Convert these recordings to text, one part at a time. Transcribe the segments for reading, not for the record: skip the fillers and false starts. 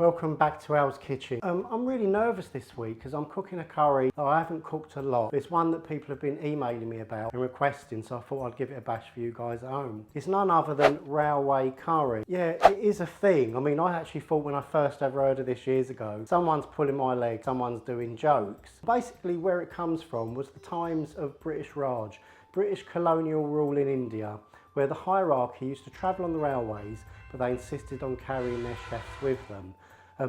Welcome back to Al's Kitchen. I'm really nervous this week because I'm cooking a curry that I haven't cooked a lot. It's one that people have been emailing me about and requesting, so I thought I'd give it a bash for you guys at home. It's none other than railway curry. Yeah, it is a thing. I mean, I actually thought when I first ever heard of this years ago, someone's pulling my leg, someone's doing jokes. Basically where it comes from was the times of British Raj, British colonial rule in India, where the hierarchy used to travel on the railways, but they insisted on carrying their chefs with them.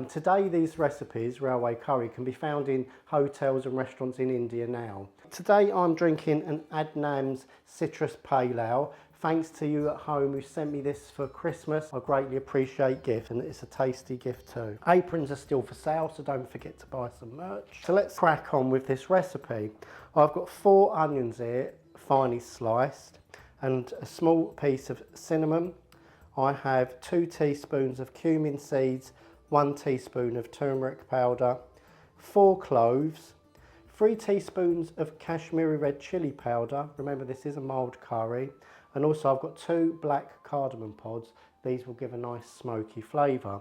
Today these recipes, railway curry, can be found in hotels and restaurants in India now. Today I'm drinking an Adnam's Citrus Pale Ale. Thanks to you at home who sent me this for Christmas. I greatly appreciate gifts, and it's a tasty gift too. Aprons are still for sale, so don't forget to buy some merch. So let's crack on with this recipe. I've got 4 onions here, finely sliced, and a small piece of cinnamon. I have 2 teaspoons of cumin seeds, 1 teaspoon of turmeric powder, 4 cloves, 3 teaspoons of Kashmiri red chilli powder. Remember, this is a mild curry. And also I've got 2 black cardamom pods. These will give a nice smoky flavour.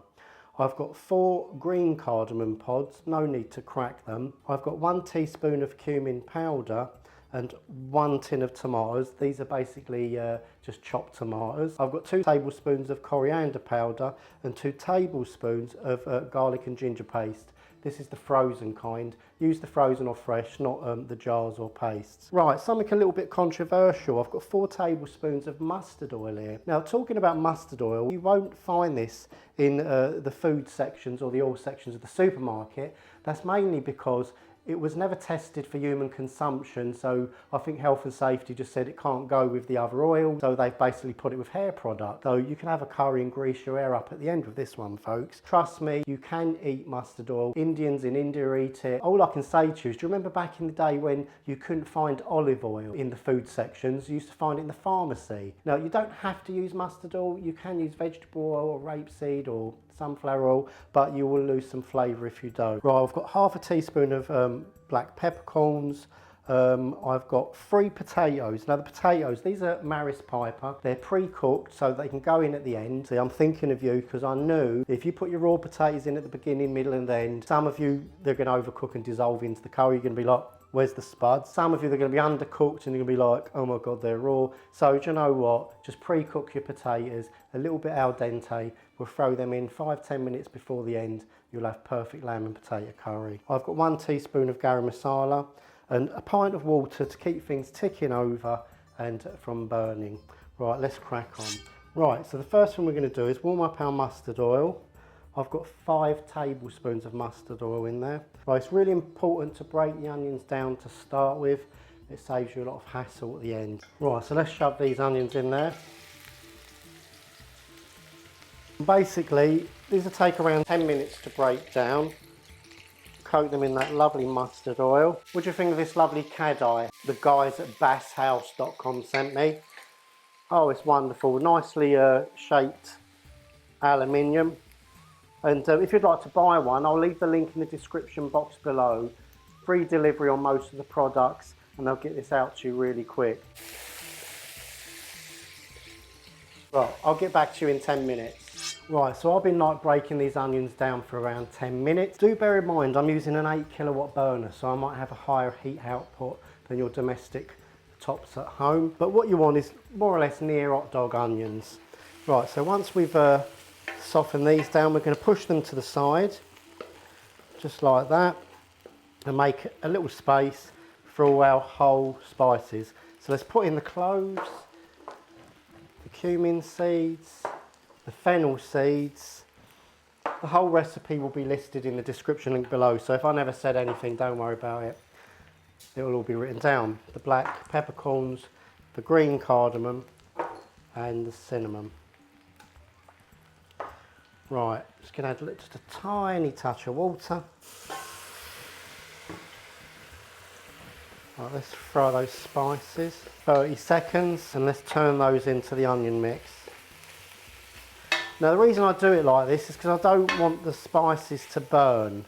I've got 4 green cardamom pods, no need to crack them. I've got 1 teaspoon of cumin powder and 1 tin of tomatoes. These are basically just chopped tomatoes. I've got 2 tablespoons of coriander powder and 2 tablespoons of garlic and ginger paste. This is the frozen kind. Use the frozen or fresh, not the jars or pastes. Right, something a little bit controversial. I've got 4 tablespoons of mustard oil here. Now, talking about mustard oil, you won't find this in the food sections or the oil sections of the supermarket. That's mainly because it was never tested for human consumption, so I think health and safety just said it can't go with the other oil, so they've basically put it with hair product. So you can have a curry and grease your hair up at the end with this one, folks. Trust me, you can eat mustard oil. Indians in India eat it. All I can say to you is, do you remember back in the day when you couldn't find olive oil in the food sections? You used to find it in the pharmacy. Now, you don't have to use mustard oil. You can use vegetable oil or rapeseed or sunflower oil, but you will lose some flavour if you don't. Right, I've got half a teaspoon of black peppercorns. I've got 3 potatoes. Now the potatoes, these are Maris Piper. They're pre-cooked so they can go in at the end. See, I'm thinking of you because I knew if you put your raw potatoes in at the beginning, middle and the end, some of you, they're going to overcook and dissolve into the curry. You're going to be like, where's the spuds? Some of you, they're going to be undercooked and you're going to be like, oh my God, they're raw. So do you know what? Just pre-cook your potatoes, a little bit al dente. We'll throw them in 5-10 minutes before the end. You'll have perfect lamb and potato curry. I've got 1 teaspoon of garam masala and a pint of water to keep things ticking over and from burning. Right, let's crack on. Right, so the first thing we're going to do is warm up our mustard oil. I've got 5 tablespoons of mustard oil in there. Right, it's really important to break the onions down to start with. It saves you a lot of hassle at the end. Right, so let's shove these onions in there. Basically, these will take around 10 minutes to break down. Coat them in that lovely mustard oil. What do you think of this lovely cad eye the guys at basshouse.com sent me? Oh, it's wonderful. Nicely shaped aluminium. And if you'd like to buy one, I'll leave the link in the description box below. Free delivery on most of the products, and they'll get this out to you really quick. Right, I'll get back to you in 10 minutes. Right, so I've been like breaking these onions down for around 10 minutes. Do bear in mind I'm using an 8 kilowatt burner, so I might have a higher heat output than your domestic tops at home. But what you want is more or less near hot dog onions. Right, so once we've softened these down, we're going to push them to the side, just like that, and make a little space for all our whole spices. So let's put in the cloves, the cumin seeds, the fennel seeds. The whole recipe will be listed in the description link below, so if I never said anything, don't worry about it. It will all be written down. The black peppercorns, the green cardamom and the cinnamon. Right, just going to add just a tiny touch of water. Right, let's fry those spices. 30 seconds, and let's turn those into the onion mix. Now the reason I do it like this is because I don't want the spices to burn.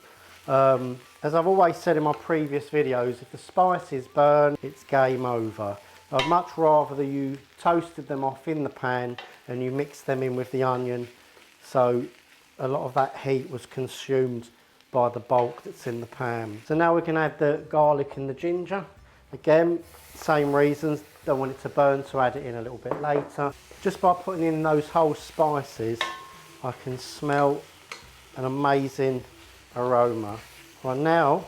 As I've always said in my previous videos, if the spices burn, it's game over. I'd much rather that you toasted them off in the pan and you mix them in with the onion, so a lot of that heat was consumed by the bulk that's in the pan. So now we can add the garlic and the ginger. Again, same reasons, don't want it to burn, so add it in a little bit later. Just by putting in those whole spices, I can smell an amazing aroma. Right, now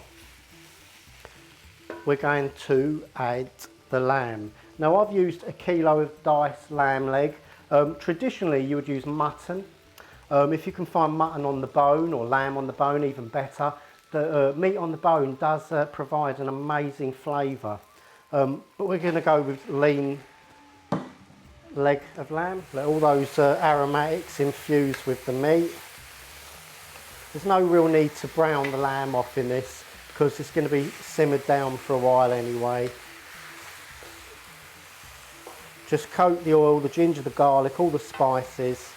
we're going to add the lamb. Now I've used a kilo of diced lamb leg. Traditionally you would use mutton. If you can find mutton on the bone or lamb on the bone, even better. The meat on the bone does provide an amazing flavour. But we're going to go with lean leg of lamb. Let all those aromatics infuse with the meat. There's no real need to brown the lamb off in this because it's going to be simmered down for a while anyway. Just coat the oil, the ginger, the garlic, all the spices,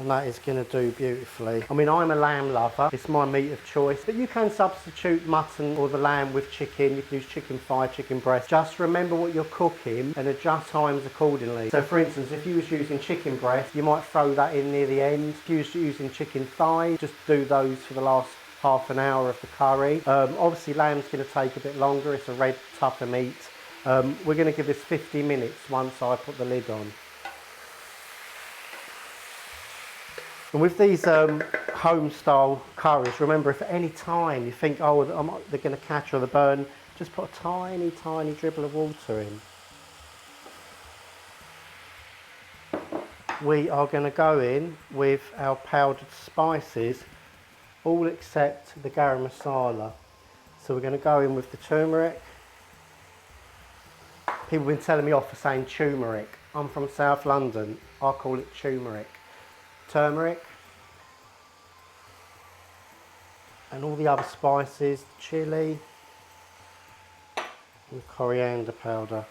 and that is going to do beautifully. I mean, I'm a lamb lover, it's my meat of choice, but you can substitute mutton or the lamb with chicken. You can use chicken thigh, chicken breast. Just remember what you're cooking and adjust times accordingly. So for instance, if you was using chicken breast, you might throw that in near the end. If you was using chicken thigh, just do those for the last half an hour of the curry. Obviously lamb's going to take a bit longer, it's a red, tougher meat. We're going to give this 50 minutes once I put the lid on. And with these home style curries, remember if at any time you think, oh, they're going to catch or the burn, just put a tiny, tiny dribble of water in. We are going to go in with our powdered spices, all except the garam masala. So we're going to go in with the turmeric. People have been telling me off for saying turmeric. I'm from South London, I call it turmeric. Turmeric and all the other spices, chilli and coriander powder.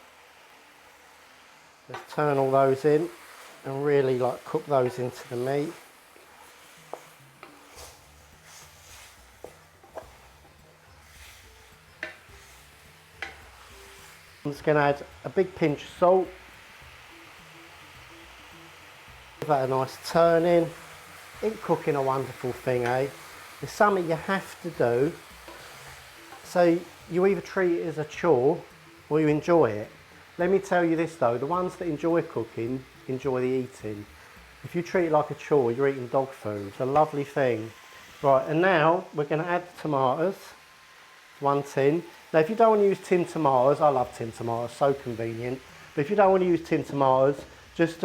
Let's turn all those in and really cook those into the meat. I'm just going to add a big pinch of salt. Give that a nice turn in. Ain't cooking a wonderful thing, eh? It's something you have to do. So you either treat it as a chore or you enjoy it. Let me tell you this though, the ones that enjoy cooking, enjoy the eating. If you treat it like a chore, you're eating dog food. It's a lovely thing. Right, and now we're going to add the tomatoes. 1 tin. Now if you don't want to use tin tomatoes, I love tin tomatoes, so convenient. But if you don't want to use tin tomatoes, just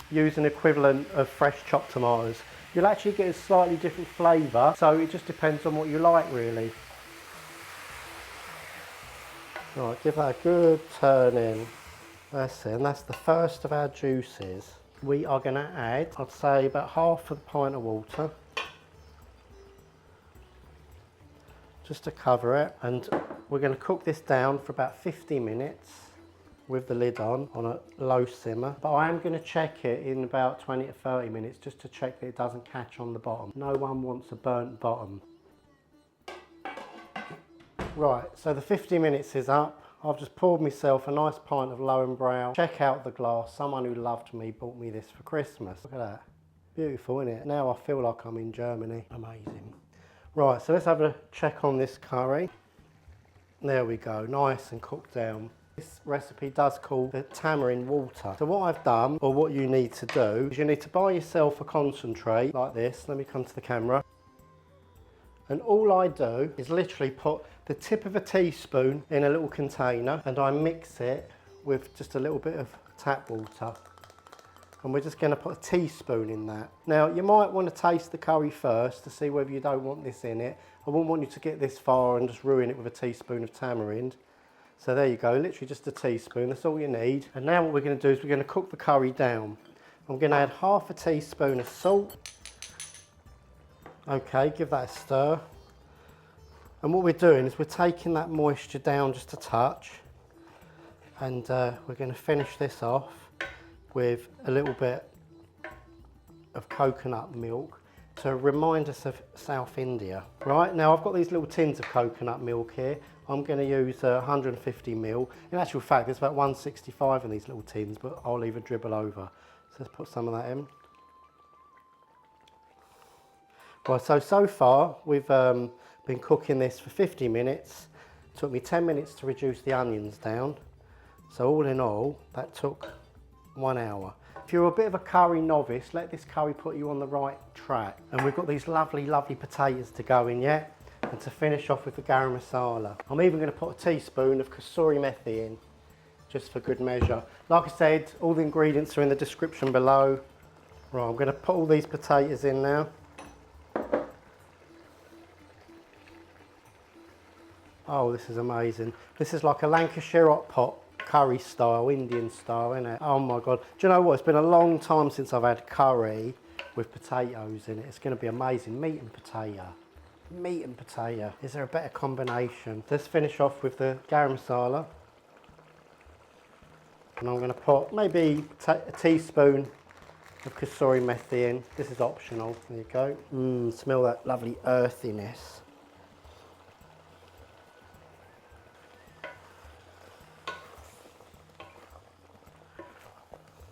use an equivalent of fresh chopped tomatoes. You'll actually get a slightly different flavour, so it just depends on what you like really. Right, give that a good turn in. That's it, and that's the first of our juices. We are going to add, I'd say about half of the pint of water. Just to cover it, and we're going to cook this down for about 50 minutes with the lid on a low simmer. But I am going to check it in about 20 to 30 minutes just to check that it doesn't catch on the bottom. No one wants a burnt bottom. Right, so the 50 minutes is up. I've just poured myself a nice pint of Lowenbrau. Check out the glass. Someone who loved me bought me this for Christmas. Look at that. Beautiful, isn't it? Now I feel like I'm in Germany. Amazing. Right, so let's have a check on this curry. There we go, nice and cooked down. This recipe does call the tamarind water. So what I've done, or what you need to do, is you need to buy yourself a concentrate like this. Let me come to the camera. And all I do is literally put the tip of a teaspoon in a little container and I mix it with just a little bit of tap water. And we're just going to put a teaspoon in that. Now you might want to taste the curry first to see whether you don't want this in it. I wouldn't want you to get this far and just ruin it with a teaspoon of tamarind. So there you go, literally just a teaspoon, that's all you need. And now what we're going to do is we're going to cook the curry down. I'm going to add half a teaspoon of salt. Okay, give that a stir. And what we're doing is we're taking that moisture down just a touch. And we're going to finish this off with a little bit of coconut milk to remind us of South India. Right, now I've got these little tins of coconut milk here. I'm going to use 150 ml. In actual fact, there's about 165 in these little tins, but I'll leave a dribble over. So let's put some of that in. Well, so far we've been cooking this for 50 minutes. It took me 10 minutes to reduce the onions down. So all in all, that took 1 hour. If you're a bit of a curry novice, let this curry put you on the right track. And we've got these lovely, lovely potatoes to go in yet. And to finish off with the garam masala. I'm even going to put a teaspoon of kasuri methi in, just for good measure. Like I said, all the ingredients are in the description below. Right, I'm going to put all these potatoes in now. Oh, this is amazing. This is like a Lancashire hot pot, curry style, Indian style, isn't it? Oh my God. Do you know what? It's been a long time since I've had curry with potatoes in it. It's going to be amazing. Meat and potato. Meat and potato. Is there a better combination? Let's finish off with the garam masala. And I'm going to put maybe a teaspoon of kasuri methi in. This is optional. There you go. Smell that lovely earthiness.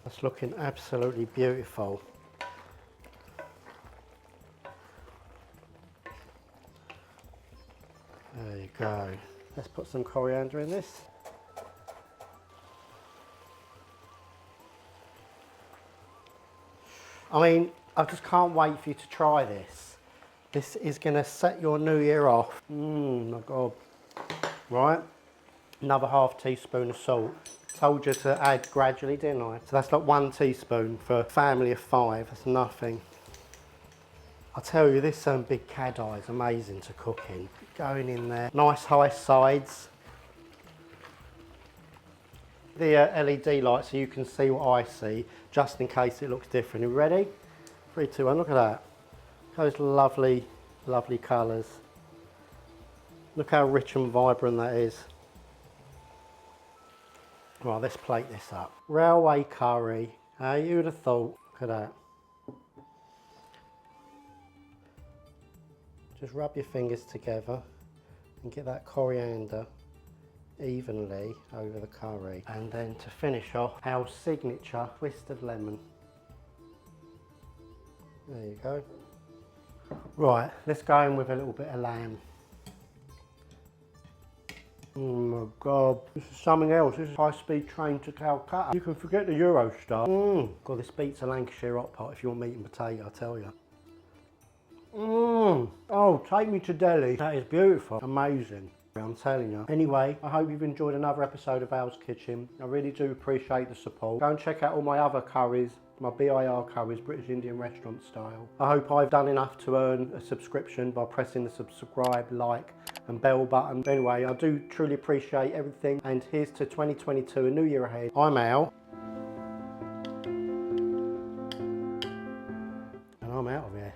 That's looking absolutely beautiful. There you go. Let's put some coriander in this. I mean, I just can't wait for you to try this. This is going to set your new year off. My God. Right, another ½ teaspoon of salt. Told you to add gradually, didn't I? So that's like 1 teaspoon for a family of 5. That's nothing. I tell you, this big cad eye is amazing to cook in. Going in there, nice high sides. The LED light so you can see what I see, just in case it looks different. You ready? 3, 2, 1, look at that. Those lovely, lovely colours. Look how rich and vibrant that is. Right, let's plate this up. Railway curry. You would have thought. Look at that. Just rub your fingers together and get that coriander evenly over the curry. And then to finish off, our signature twist of lemon. There you go. Right, let's go in with a little bit of lamb. Oh my God, this is something else. This is high-speed train to Calcutta. You can forget the Eurostar. God, this beats a Lancashire hot pot if you want meat and potato, I tell you. Oh, take me to Delhi. That is beautiful, amazing. I'm telling you. Anyway, I hope you've enjoyed another episode of Al's Kitchen. I really do appreciate the support. Go and check out all my other curries, my BIR curries, British Indian restaurant style. I hope I've done enough to earn a subscription by pressing the subscribe, like and bell button. Anyway, I do truly appreciate everything, and here's to 2022, a new year ahead. I'm Al. And I'm out of here.